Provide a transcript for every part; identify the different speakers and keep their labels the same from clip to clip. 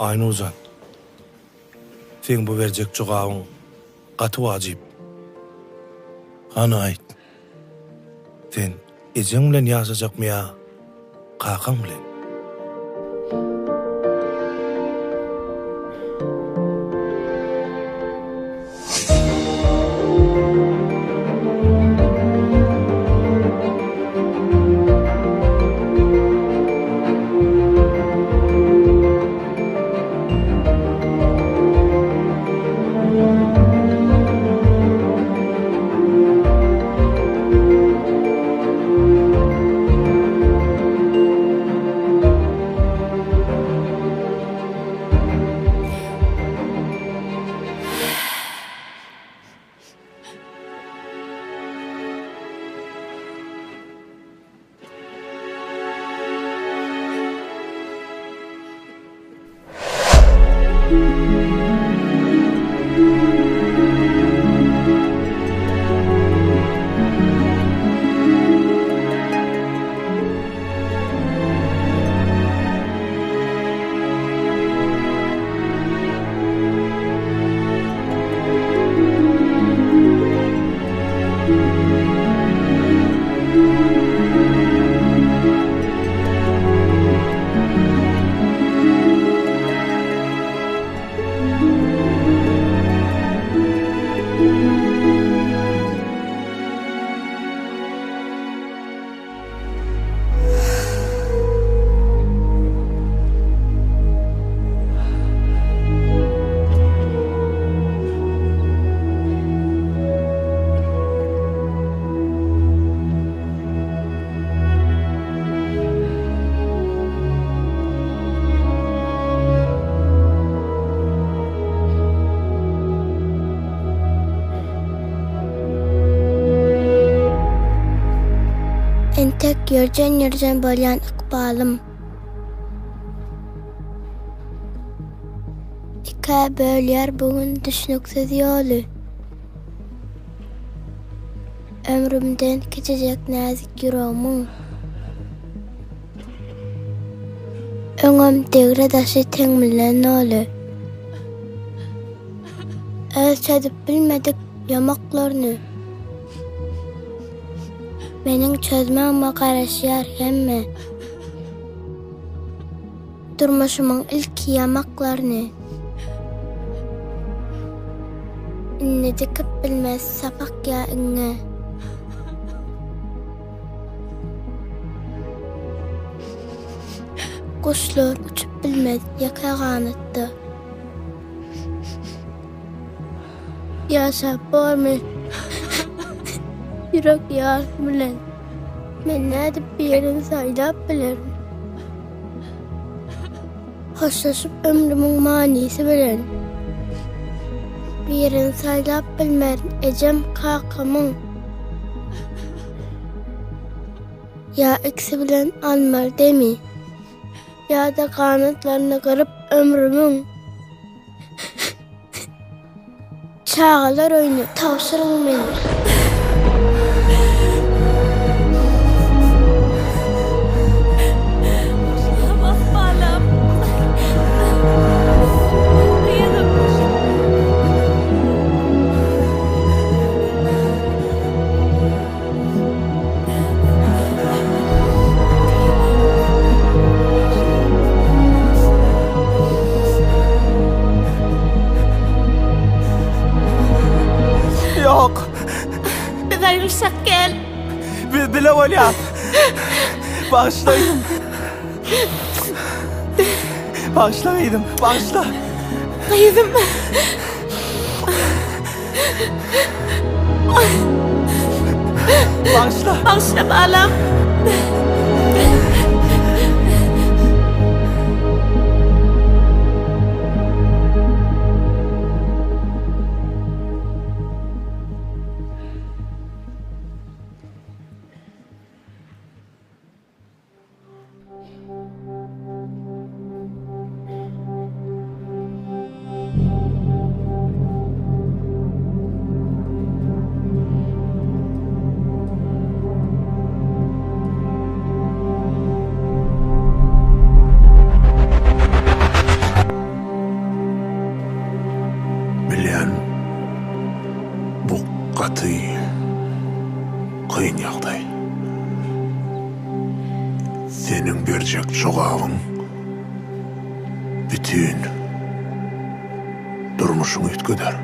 Speaker 1: Aýny uzan. Sen bu berjek jogabyň gaty wajyp. Hana aýt. Sen ejeň bilen ýaşajakmy ýa kakaň bilen?
Speaker 2: Entek yerden bolyan ykbalym. Ika bölýär bugün düşnüksiz ýoly. Ömrümden keçecek näzik ýüregimiň. Öňüm degre daşy teňmilen oly. Ölçedip bilmedik yamaklarını. Mening çözmeme garaşýar hemme. Durmuşymyň ilk yamaklaryny. Inne dikip bilmez sapak ya inge. Kuşlar uçup bilmez yaka ganatdy. Yaşap barmy? Yürek yar bilen. Men nädip bir ýerini saýlap bilerim. Hoşlaşyp ömrümiň manysy bilen. Bir ýerini saýlap bilmerim ejem kakamyň. Ya ikisi bilen almar demi. Ya da kanatlaryny kırıp ömrümiň çağalar oyunu tavşırın meni.
Speaker 3: Yok.
Speaker 4: Biz ayrılsak gel.
Speaker 3: Bile olyap. Bağışlayın. Bağışlayın. Bağışla.
Speaker 4: Kıydım.
Speaker 3: Bağışla.
Speaker 4: Bağışla bağlam.
Speaker 5: Bilen bu katı kıyın ýagdaý. Senin berjek jogabyň bütün durmuşuňy ütgeder.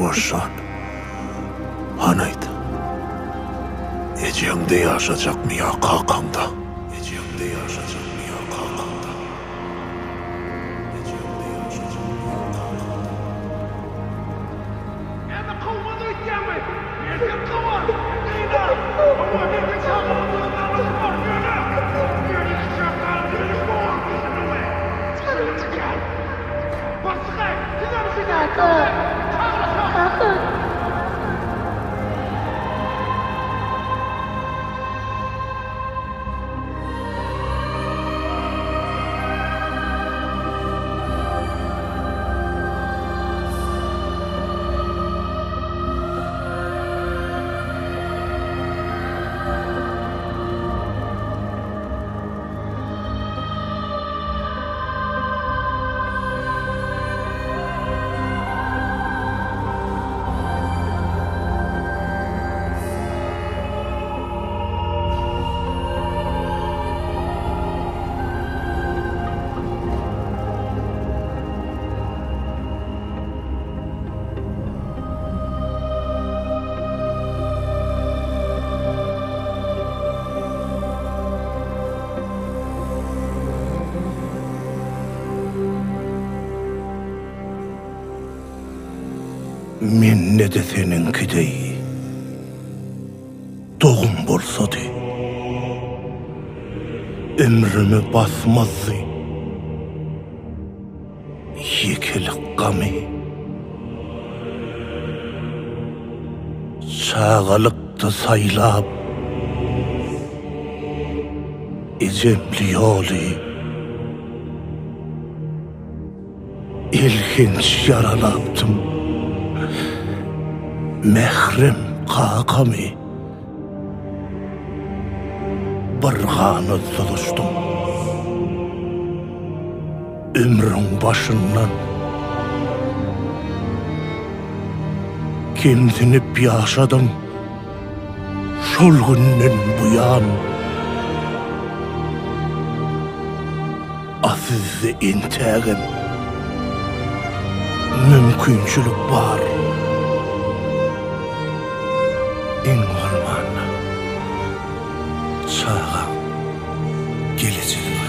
Speaker 5: Oşan, hanaýt. Ejeňde ýaşajakmy ýa kakanda? Ejeňde ýaşajakmy ýa kakanda? Ejeňde ýaşajakmy ýa kakanda?
Speaker 6: Enda kowmany ötýänmi? Berdim kowar. Neyna? Owa berdim kowar.
Speaker 1: Men ne de seninkidey doğum bolsady, ömrümi basmazdy ýekelik gamy. Çağalykdy saýlap ejemli ýoly, ilginç yaralapdym mehrem kakamy. Bir gany zuluşdum ömrüň başyndan, kimsinip ýaşadym şol günden buýan. Asyzy entägem mümkinçilik bar. En orman çağa geleceğin